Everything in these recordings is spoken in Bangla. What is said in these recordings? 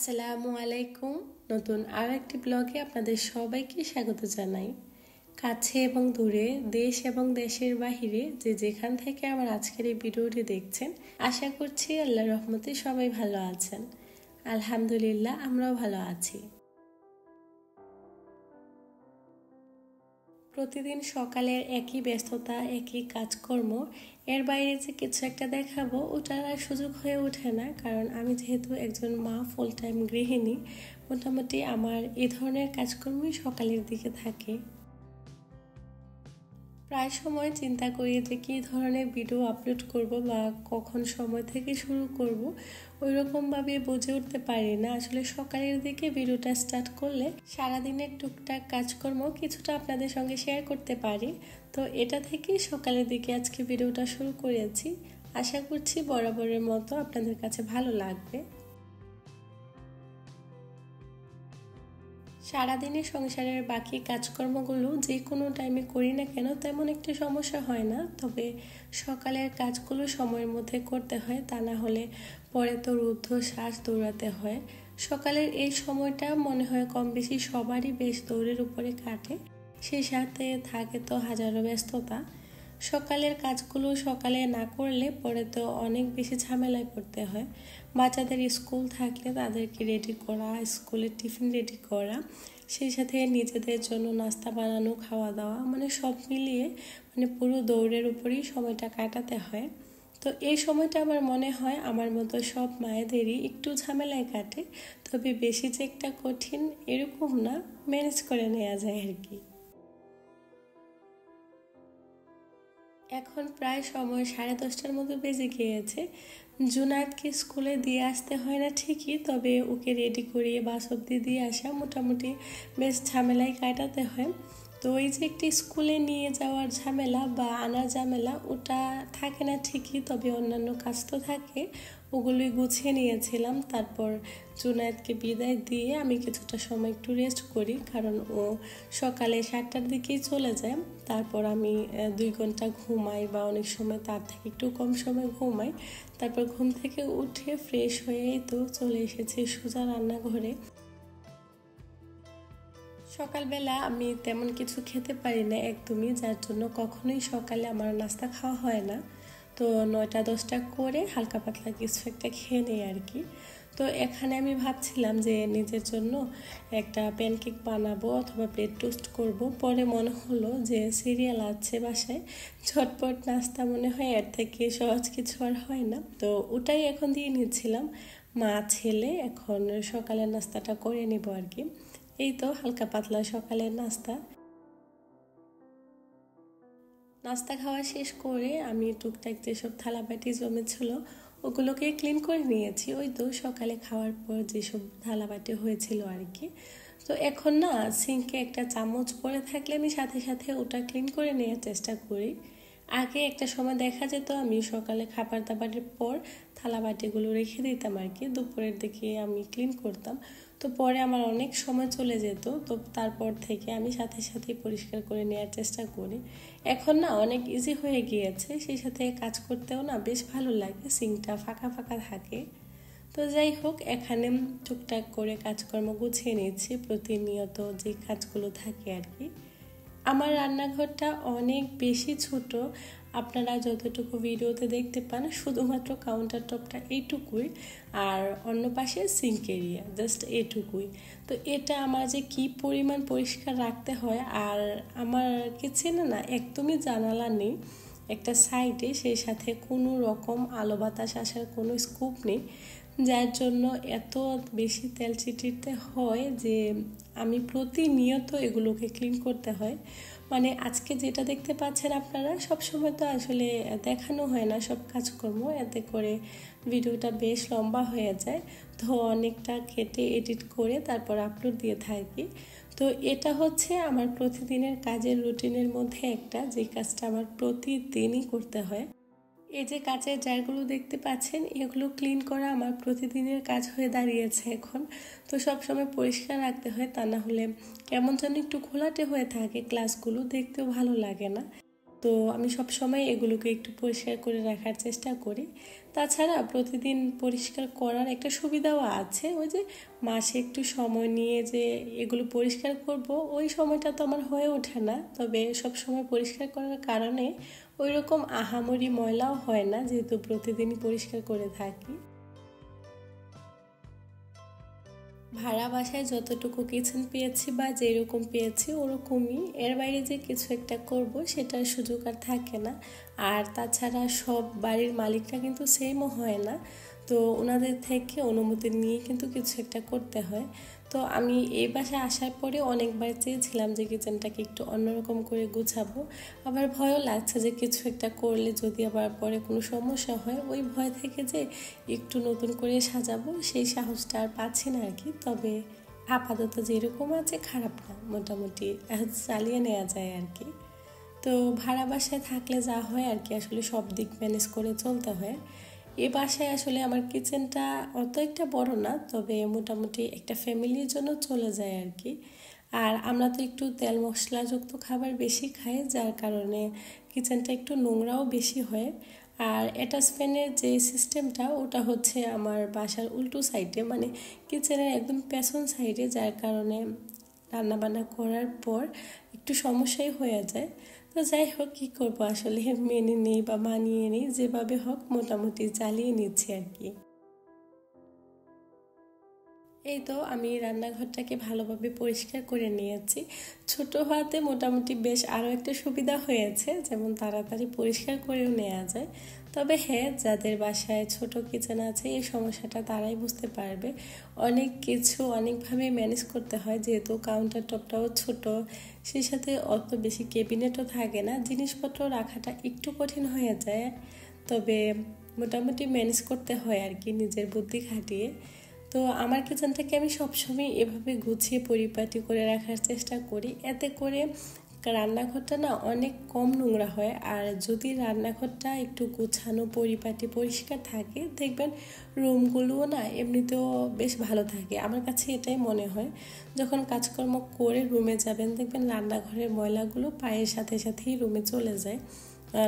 আসসালামু আলাইকুম। নতুন আরও একটি ব্লগে আপনাদের সবাইকে স্বাগত জানাই। কাছে এবং দূরে, দেশ এবং দেশের বাহিরে যে যেখান থেকে আমার আজকের এই ভিডিওটি দেখছেন, আশা করছি আল্লাহর রহমতে সবাই ভালো আছেন। আলহামদুলিল্লাহ, আমরাও ভালো আছি। প্রতিদিন সকালের একই ব্যস্ততা, একই কাজকর্ম, এর বাইরে যে কিছু একটা দেখাবো ওটার আর সুযোগ হয়ে ওঠে না, কারণ আমি যেহেতু একজন মা, ফুল টাইম গৃহিণী, মোটামুটি আমার এই ধরনের কাজকর্মই সকালের দিকে থাকে। প্রায় সময় চিন্তা করি যে কী ধরনের ভিডিও আপলোড করব বা কখন সময় থেকে শুরু করব, ওই রকমভাবে বুঝে উঠতে পারি না। আসলে সকালের দিকে ভিডিওটা স্টার্ট করলে সারাদিনের টুকটাক কাজকর্ম কিছুটা আপনাদের সঙ্গে শেয়ার করতে পারি। তো এটা থেকেই সকালের দিকে আজকে ভিডিওটা শুরু করেছি। আশা করছি বরাবরের মতো আপনাদের কাছে ভালো লাগবে। সারাদিনে সংসারের বাকি কাজকর্মগুলো যে কোনো টাইমে করি না কেন তেমন একটা সমস্যা হয় না, তবে সকালের কাজগুলো সময়ের মধ্যে করতে হয়, তা না হলে পরে তো রুদ্ধশ্বাস দৌড়াতে হয়। সকালের এই সময়টা মনে হয় কম বেশি সবারই বেশ দৌড়ের উপরে কাটে, সেই সাথে থাকে তো হাজারো ব্যস্ততা। সকালের কাজগুলো সকালে না করলে পরে তো অনেক বেশি ঝামেলায় পড়তে হয়। বাচ্চাদের স্কুল থাকলে তাদেরকে রেডি করা, স্কুলের টিফিন রেডি করা, সেই সাথে নিজেদের জন্য নাস্তা বানানো, খাওয়া দাওয়া, মানে সব মিলিয়ে পুরো দৌড়ের উপরেই সময়টা কাটাতে হয়। তো এই সময়টা আমার মনে হয় আমার মতো সব মায়েদেরই একটু ঝামেলায় কাটে, তবে বেশি যে একটা কঠিন এরকম না, ম্যানেজ করে নেওয়া যায় আর কি। এখন প্রায় সময় 10:30টার মতো বেজে গিয়েছে। জুনায়েদকে স্কুলে দিয়ে আসতে হয় না ঠিকই, তবে ওকে রেডি করিয়ে বাস অব্দি দিয়ে আসা মোটামুটি বেশ ঝামেলায় কাটাতে হয়। তো ওই যে একটি স্কুলে নিয়ে যাওয়ার ঝামেলা বা আনার ঝামেলা ওটা থাকে না ঠিকই, তবে অন্যান্য কাজ তো থাকে, ওগুলোই গুছিয়ে নিয়েছিলাম। তারপর জুনায়েদকে বিদায় দিয়ে আমি কিছুটা সময় একটু রেস্ট করি, কারণ ও সকালে 7টার দিকেই চলে যায়। তারপর আমি 2 ঘন্টা ঘুমাই বা অনেক সময় তার থেকে একটু কম সময় ঘুমাই। তারপর ঘুম থেকে উঠে ফ্রেশ হয়েই তো চলে এসেছি সোজা রান্নাঘরে। সকালবেলা আমি তেমন কিছু খেতে পারি না একদমই, যার জন্য কখনোই সকালে আমার নাস্তা খাওয়া হয় না। তো 9টা-10টা করে হালকা পাতলা কিছু একটা খেয়ে নেই আর কি। তো এখানে আমি ভাবছিলাম যে নিজের জন্য একটা প্যানকেক বানাবো অথবা ব্রেড টোস্ট করব। পরে মনে হলো যে সিরিয়াল আছে বাসায়, ঝটপট নাস্তা মনে হয় এর থেকে সহজ কিছু আর হয় না। তো ওটাই এখন দিয়ে নিচ্ছিলাম, মা ছেলে এখন সকালের নাস্তাটা করে নিব আর কি। এই তো হালকা পাতলা সকালের নাস্তা। নাস্তা খাওয়া শেষ করে আমি টুকটাক যেসব থালাবাটি জমেছিল ওগুলোকে ক্লিন করে নিয়েছি। ওই তো সকালে খাওয়ার পর যেসব থালাবাটি হয়েছিল আর কি। তো এখন না সিঙ্কে একটা চামচ পড়ে থাকলে আমি সাথে সাথে ওটা ক্লিন করে নেওয়ার চেষ্টা করি। আগে একটা সময় দেখা যেত আমি সকালে খাবার দাবারের পর থালাবাটিগুলো রেখে দিতাম আর কি, দুপুরের দিকে আমি ক্লিন করতাম। তো পরে আমার অনেক সময় চলে যেত, তো তারপর থেকে আমি সাথে সাথে পরিষ্কার করে নেওয়ার চেষ্টা করি। এখন না অনেক ইজি হয়ে গিয়েছে, সেই সাথে কাজ করতেও না বেশ ভালো লাগে, সিঙ্কটা ফাঁকা ফাঁকা থাকে। তো যাই হোক, এখানে টুকটাক করে কাজকর্ম গুছিয়ে নিচ্ছি, প্রতিনিয়ত যে কাজগুলো থাকে আর কি। আমার রান্নাঘরটা অনেক বেশি ছোট, আপনারা যতটুকু ভিডিওতে দেখতে পান শুধুমাত্র কাউন্টার টপটা এইটুকুই, আর অন্য পাশে সিঙ্ক এরিয়া জাস্ট এটুকুই। তো এটা আমার যে কি পরিমাণ পরিষ্কার রাখতে হয়, আর আমার কিচেনে না একদমই জানালা নেই একটা সাইডে, সেই সাথে কোনো রকম আলো বাতাস আসার কোনো স্কোপ নেই, যার জন্য এত বেশি তেল চিটিতে হয় যে আমি প্রতিনিয়ত এগুলোকে ক্লিন করতে হয়। মানে আজকে যেটা দেখতে পাচ্ছেন আপনারা, সব সময় তো আসলে দেখানো হয় না সব কাজকর্ম, এতে করে ভিডিওটা বেশ লম্বা হয়ে যায়। তো অনেকটা কেটে এডিট করে তারপর আপলোড দিয়ে থাকি। তো এটা হচ্ছে আমার প্রতিদিনের কাজের রুটিনের মধ্যে একটা, যে কাজটা আমার প্রতিদিনই করতে হয়। এই যে কাচের জারগুলো দেখতে পাচ্ছেন, এগুলো ক্লিন করা আমার প্রতিদিনের কাজ হয়ে দাঁড়িয়েছে এখন। তো সব সময় পরিষ্কার রাখতে হয়, তা না হলে কেমন যেন একটু ঘোলাটে হয়ে থাকে, ক্লাসগুলো দেখতেও ভালো লাগে না। তো আমি সব সময় এগুলোকে একটু পরিষ্কার করে রাখার চেষ্টা করি। তাছাড়া প্রতিদিন পরিষ্কার করার একটা সুবিধাও আছে, ওই যে মাসে একটু সময় নিয়ে যে এগুলো পরিষ্কার করব ওই সময়টা তো আমার হয়ে ওঠে না। তবে সব সময় পরিষ্কার করার কারণে ওই রকম আহামরি ময়লাও হয় না, যেহেতু প্রতিদিনই পরিষ্কার করে থাকি। ভাড়া বাসায় যতটুকু কিচেন পেয়েছি বা যেরকম পেয়েছি ওরকমই, এর বাইরে যে কিছু একটা করব সেটার সুযোগ আর থাকে না। আর তাছাড়া সব বাড়ির মালিকরা কিন্তু সেমও হয় না, তো ওনাদের থেকে অনুমতি নিয়ে কিন্তু কিছু একটা করতে হয়। তো আমি এই বাসায় আসার পরে অনেকবার চেয়েছিলাম যে কিচেনটাকে একটু অন্যরকম করে গুছাবো, আবার ভয়ও লাগছে যে কিছু একটা করলে যদি আবার পরে কোনো সমস্যা হয়, ওই ভয় থেকে যে একটু নতুন করে সাজাবো সেই সাহসটা আর পাচ্ছি না আর কি। তবে আপাতত যেরকম আছে খারাপ না, মোটামুটি চালিয়ে নেওয়া যায় আর কি। তো ভাড়া বাসায় থাকলে যা হয় আর কি, আসলে সব দিক ম্যানেজ করে চলতে হয়। এ বাসায় আসলে আমার কিচেনটা অত একটা বড় না, তবে মোটামুটি একটা ফ্যামিলির জন্য চলে যায় আর কি। আর আমরা তো একটু তেল মশলাযুক্ত খাবার বেশি খাই, যার কারণে কিচেনটা একটু নোংরাও বেশি হয়। আর অ্যাটাচমেন্টের যে সিস্টেমটা ওটা হচ্ছে আমার বাসার উল্টো সাইডে, মানে কিচেনের একদম পেছন সাইডে, যার কারণে রান্নাবান্না করার পর একটু সমস্যাই হয়ে যায়। তো যাই হোক, কী করবো, আসলে মেনে নেই বা মানিয়ে নেই, যেভাবে হোক মোটামুটি চালিয়ে নিচ্ছি আর কি। এই তো আমি রান্নাঘরটাকে ভালোভাবে পরিষ্কার করে নিয়েছি। ছোট হওয়াতে মোটামুটি বেশ আরও একটা সুবিধা হয়েছে, যেমন তাড়াতাড়ি পরিষ্কার করেও নেওয়া যায়। তবে হ্যাঁ, যাদের বাসায় ছোট কিচেন আছে এই সমস্যাটা তারাই বুঝতে পারবে। অনেক কিছু অনেকভাবে ম্যানেজ করতে হয়, যেহেতু কাউন্টার টপটাও ছোট, সেই সাথে অত বেশি ক্যাবিনেটও থাকে না, জিনিসপত্র রাখাটা একটু কঠিন হয়ে যায়। তবে মোটামুটি ম্যানেজ করতে হয় আর কি, নিজের বুদ্ধি খাটিয়ে। তো আমার কিচেনটাকে আমি সবসময় এভাবে গুছিয়ে পরিপাটি করে রাখার চেষ্টা করি, এতে করে রান্নাঘরটা না অনেক কম নোংরা হয়। আর যদি রান্নাঘরটা একটু গুছানো পরিপাটি পরিষ্কার থাকে, দেখবেন রুমগুলোও না এমনিতেও বেশ ভালো থাকে। আমার কাছে এটাই মনে হয়, যখন কাজকর্ম করে রুমে যাবেন দেখবেন রান্নাঘরের ময়লাগুলো পায়ের সাথে সাথেই রুমে চলে যায়।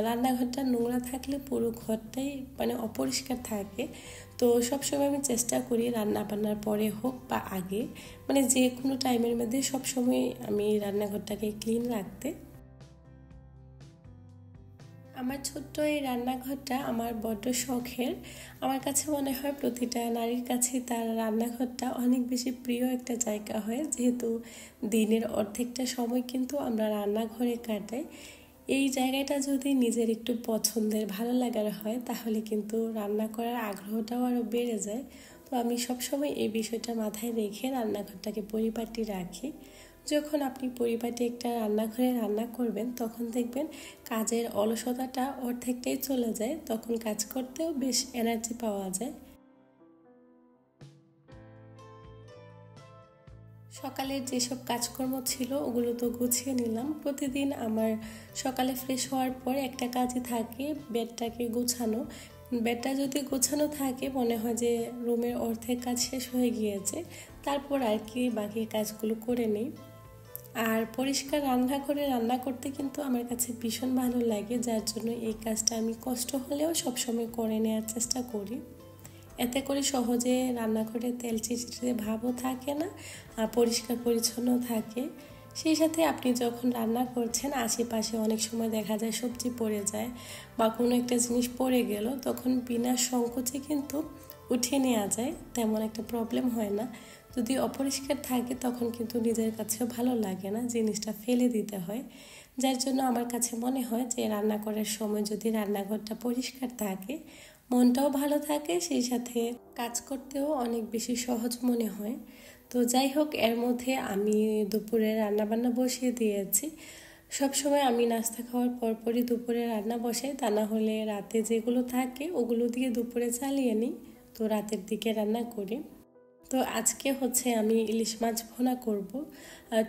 রান্নাঘরটা নোংরা থাকলে পুরো ঘরটাই মানে অপরিষ্কার থাকে। তো সবসময় আমি চেষ্টা করি রান্না বান্নার পরে হোক বা আগে, মানে যে কোনো টাইমের মধ্যে সবসময় আমি রান্নাঘরটাকে ক্লিন রাখতে। আমার ছোট্ট এই রান্নাঘরটা আমার বড্ড শখের। আমার কাছে মনে হয় প্রতিটা নারীর কাছে তার রান্নাঘরটা অনেক বেশি প্রিয় একটা জায়গা হয়, যেহেতু দিনের অর্ধেকটা সময় কিন্তু আমরা রান্নাঘরে কাটাই। এই জায়গাটা যদি নিজের একটু পছন্দের ভালো লাগার হয়, তাহলে কিন্তু রান্না করার আগ্রহটাও আরও বেড়ে যায়। তো আমি সবসময় এই বিষয়টা মাথায় রেখে রান্নাঘরটাকে পরিপাটি রাখি। যখন আপনি পরিপাটি একটা রান্নাঘরে রান্না করবেন, তখন দেখবেন কাজের অলসতাটা অর্ধেকটাই চলে যায়, তখন কাজ করতেও বেশ এনার্জি পাওয়া যায়। সকালের যেসব কাজকর্ম ছিল ওগুলো তো গুছিয়ে নিলাম। প্রতিদিন আমার সকালে ফ্রেশ হওয়ার পর একটা কাজই থাকে, বেডটাকে গোছানো। বেডটা যদি গোছানো থাকে, মনে হয় যে রুমের অর্ধেক কাজ শেষ হয়ে গিয়েছে, তারপর আর কি বাকি কাজগুলো করে নিই। আর পরিষ্কার রান্নাঘরে রান্না করতে কিন্তু আমার কাছে ভীষণ ভালো লাগে, যার জন্য এই কাজটা আমি কষ্ট হলেও সবসময় করে নেওয়ার চেষ্টা করি। এতে করে সহজে রান্নাঘরে তেল চিটচিটে ভাবও থাকে না, আর পরিষ্কার পরিচ্ছন্ন থাকে। সেই সাথে আপনি যখন রান্না করছেন, আশেপাশে অনেক সময় দেখা যায় সবজি পড়ে যায় বা কোনো একটা জিনিস পড়ে গেল, তখন বিনা সংকোচে কিন্তু উঠিয়ে নেওয়া যায়, তেমন একটা প্রবলেম হয় না। যদি অপরিষ্কার থাকে তখন কিন্তু নিজের কাছেও ভালো লাগে না, জিনিসটা ফেলে দিতে হয়। যার জন্য আমার কাছে মনে হয় যে রান্না করার সময় যদি রান্নাঘরটা পরিষ্কার থাকে, মনটাও ভালো থাকে, সেই সাথে কাজ করতেও অনেক বেশি সহজ মনে হয়। তো যাই হোক, এর মধ্যে আমি দুপুরে রান্নাবান্না বসিয়ে দিয়েছি। সবসময় আমি নাস্তা খাওয়ার পরপরই দুপুরে রান্না বসাই, তা না হলে রাতে যেগুলো থাকে ওগুলো দিয়ে দুপুরে চালিয়ে নিই, তো রাতের দিকে রান্না করি। তো আজকে হচ্ছে আমি ইলিশ মাছ ভুনা করব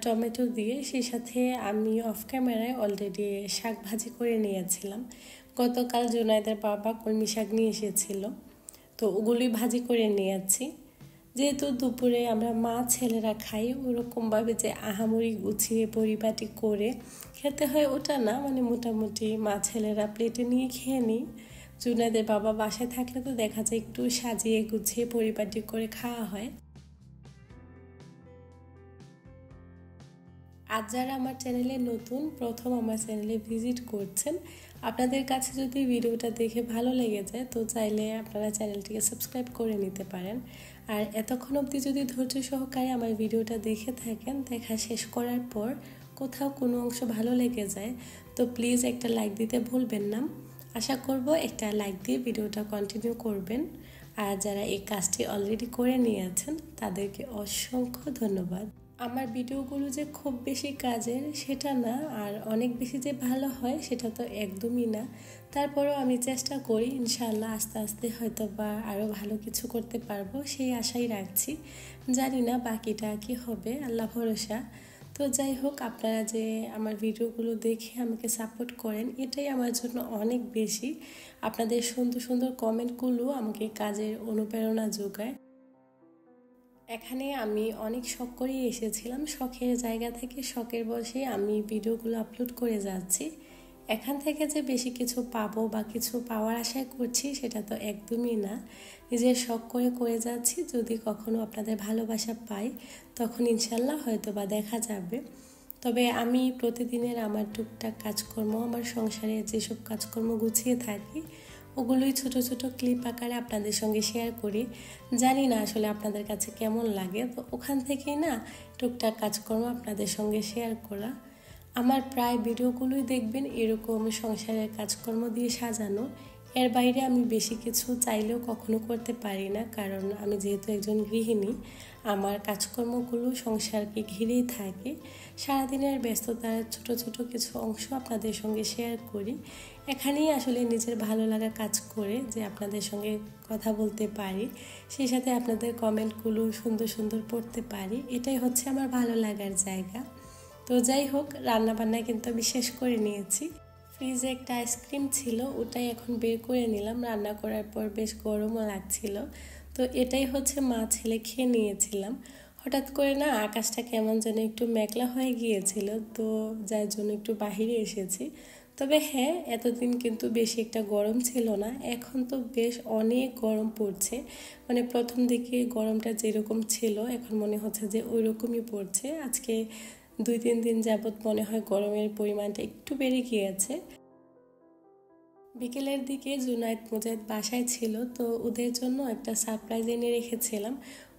টমেটো দিয়ে, সেই সাথে আমি অফ ক্যামেরায় অলরেডি শাক ভাজি করে নিয়েছিলাম। গতকাল জুনায়েদের বাবা কলমি শাক নিয়ে এসেছিল, তো ওগুলোই ভাজি করে নিয়েছি। যেহেতু দুপুরে আমরা মা ছেলেরা খাই, ওরকমভাবে যে আহামরি গুছিয়ে পরিপাটি করে খেতে হয় ওটা না, মানে মোটামুটি মা ছেলেরা প্লেটে নিয়ে খেয়ে নিই। জুনাদের বাবা বাসায় থাকলে তো দেখা যায় একটু সাজিয়ে গুছিয়ে পরিপাটি করে খাওয়া হয়। আজ যারা আমার চ্যানেলে নতুন, প্রথম আমার চ্যানেলে ভিজিট করছেন, আপনাদের কাছে যদি ভিডিওটা দেখে ভালো লেগে যায় তো চাইলে আপনারা চ্যানেলটিকে সাবস্ক্রাইব করে নিতে পারেন। আর এতক্ষণ অবধি যদি ধৈর্য সহকারে আমার ভিডিওটা দেখে থাকেন, দেখা শেষ করার পর কোথাও কোনো অংশ ভালো লেগে যায় তো প্লিজ একটা লাইক দিতে ভুলবেন না। আশা করব একটা লাইক দিয়ে ভিডিওটা কন্টিনিউ করবেন। আর যারা এই কাজটি অলরেডি করে নিয়েছেন তাদেরকে অসংখ্য ধন্যবাদ। আমার ভিডিওগুলো যে খুব বেশি কাজের সেটা না, আর অনেক বেশি যে ভালো হয় সেটা তো একদমই না। তারপরেও আমি চেষ্টা করি, ইনশাআল্লাহ আস্তে আস্তে হয়তো বা আরও ভালো কিছু করতে পারবো, সেই আশাই রাখছি। জানি না বাকিটা কি হবে, আল্লাহ ভরসা। তো যাই হোক, আপনারা যে আমার ভিডিওগুলো দেখে আমাকে সাপোর্ট করেন এটাই আমার জন্য অনেক বেশি। আপনাদের সুন্দর সুন্দর কমেন্টগুলো আমাকে কাজের অনুপ্রেরণা যোগায়। এখানে আমি অনেক শখ করেই এসেছিলাম, শখের জায়গা থেকে শখের বসে আমি ভিডিওগুলো আপলোড করে যাচ্ছি। এখান থেকে যে বেশি কিছু পাবো বা কিছু পাওয়ার আশা করছি সেটা তো একদমই না। নিজের শখ করে করে যাচ্ছি, যদি কখনো আপনাদের ভালোবাসা পাই তখন ইনশাল্লাহ হয়তো বা দেখা যাবে। তবে আমি প্রতিদিনের আমার টুকটাক কাজকর্ম, আমার সংসারে যেসব কাজকর্ম গুছিয়ে থাকি ওগুলোই ছোট ছোট ক্লিপ আকারে আপনাদের সঙ্গে শেয়ার করি। জানি না আসলে আপনাদের কাছে কেমন লাগে, তো ওখান থেকেই না টুকটাক কাজকর্ম আপনাদের সঙ্গে শেয়ার করা। আমার প্রায় ভিডিওগুলোই দেখবেন এরকম সংসারের কাজকর্ম দিয়ে সাজানো। এর বাইরে আমি বেশি কিছু চাইলেও কখনো করতে পারি না, কারণ আমি যেহেতু একজন গৃহিণী, আমার কাজকর্মগুলো সংসারকে ঘিরেই থাকে। সারাদিনের ব্যস্ততার ছোট ছোট কিছু অংশ আপনাদের সঙ্গে শেয়ার করি। এখানেই আসলে নিজের ভালো লাগা কাজ করে যে আপনাদের সঙ্গে কথা বলতে পারি, সেই সাথে আপনাদের কমেন্টগুলো সুন্দর সুন্দর পড়তে পারি, এটাই হচ্ছে আমার ভালো লাগার জায়গা। তো যাই হোক, রান্নাবান্না কিন্তু আমি শেষ করে নিয়েছি। ফ্রিজে একটা আইসক্রিম ছিল, ওটাই এখন বের করে নিলাম। রান্না করার পর বেশ গরমও লাগছিল, তো এটাই হচ্ছে মা ছেলে খেয়ে নিয়েছিলাম। হঠাৎ করে না আকাশটা কেমন যেন একটু মেঘলা হয়ে গিয়েছিল, তো যার জন্য একটু বাহিরে এসেছি। তবে হ্যাঁ, এতদিন কিন্তু বেশি একটা গরম ছিল না, এখন তো বেশ অনেক গরম পড়ছে। মানে প্রথম দিকে গরমটা যেরকম ছিল এখন মনে হচ্ছে যে ওই রকমই পড়ছে। আজকে 2-3 দিন যাবৎ মনে হয় গরমের পরিমাণটা একটু বেড়ে গিয়েছে। বিকেলের দিকে জুনায়েদ মুজাহিদ বাসায় ছিল, তো ওদের জন্য একটা সারপ্রাইজ এনে রেখেছিলাম,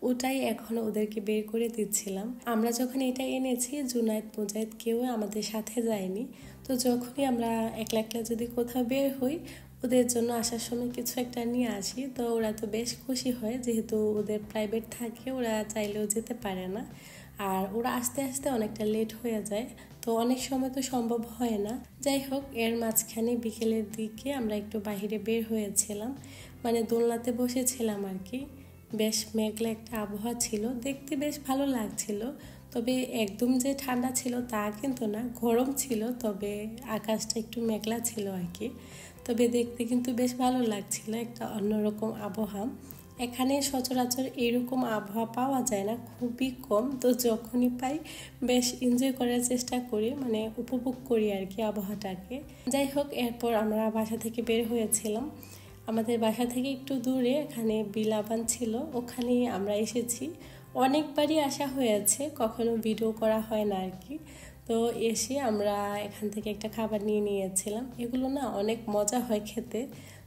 ওটাই এখন ওদেরকে বের করে দিচ্ছিলাম। আমরা যখন এটা এনেছি জুনায়েদ মুজাহিদ কেউ আমাদের সাথে যায়নি, তো যখনই আমরা একলা একলা যদি কোথাও বের হই ওদের জন্য আসার সময় কিছু একটা নিয়ে আসি, তো ওরা তো বেশ খুশি হয়, যেহেতু ওদের প্রাইভেট থাকে ওরা চাইলেও যেতে পারে না। আর ওরা আস্তে আস্তে অনেকটা লেট হয়ে যায়, তো অনেক সময় তো সম্ভব হয় না। যাই হোক, এর মাঝখানে বিকেলের দিকে আমরা একটু বাইরে বের হয়েছিলাম, মানে দোলনাতে বসেছিলাম আর কি। বেশ মেঘলা একটা আবহাওয়া ছিল, দেখতে বেশ ভালো লাগছিল। তবে একদম যে ঠান্ডা ছিল তা কিন্তু না, গরম ছিল, তবে আকাশটা একটু মেঘলা ছিল আর কি। তবে দেখতে কিন্তু বেশ ভালো লাগছিল, একটা অন্যরকম আবহাওয়া। এখানে সচরাচর এরকম আবহাওয়া পাওয়া যায় না, খুবই কম। তো যখনই পাই বেশ এনজয় করার চেষ্টা করি, মানে উপভোগ করি আর কি আবহাওয়াটাকে। যাই হোক, এরপর আমরা বাসা থেকে বের হয়েছিলাম। আমাদের বাসা থেকে একটু দূরে এখানে বিলাবান ছিল, ওখানে আমরা এসেছি। অনেকবারই আসা হয়েছে, কখনো ভিডিও করা হয় না আর কি। তো এসে আমরা এখান থেকে একটা খাবার নিয়ে নিয়েছিলাম, এগুলো না অনেক মজা হয় খেতে।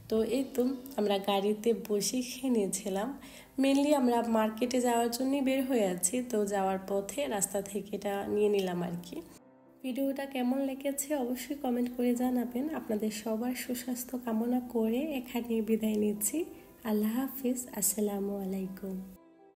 তো এই তো আমরা গাড়িতে বসে খেয়ে নিয়েছিলাম। মেনলি আমরা মার্কেটে যাওয়ার জন্যই বের হয়ে আছি, তো যাওয়ার পথে রাস্তা থেকে এটা নিয়ে নিলাম আর কি। ভিডিওটা কেমন লেগেছে অবশ্যই কমেন্ট করে জানাবেন। আপনাদের সবার সুস্বাস্থ্য কামনা করে এখানে বিদায় নিচ্ছি। আল্লাহ হাফিজ, আসসালামু আলাইকুম।